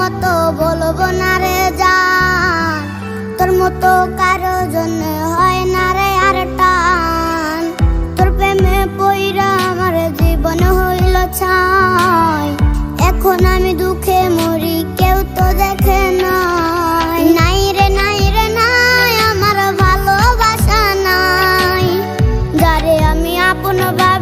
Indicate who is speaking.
Speaker 1: মতো বলবো না রে জান, তোর মতো কারো জন্য হয় না রে আর টান। তোর প্রেমে পইরা আমার জীবন হইল ছাই, এখন আমি দুঃখে মরি কেউ তো দেখে নাই। নাই রে নাই রে নাই, আমার ভালোবাসা নাই, যারে আমি আপন ভাবে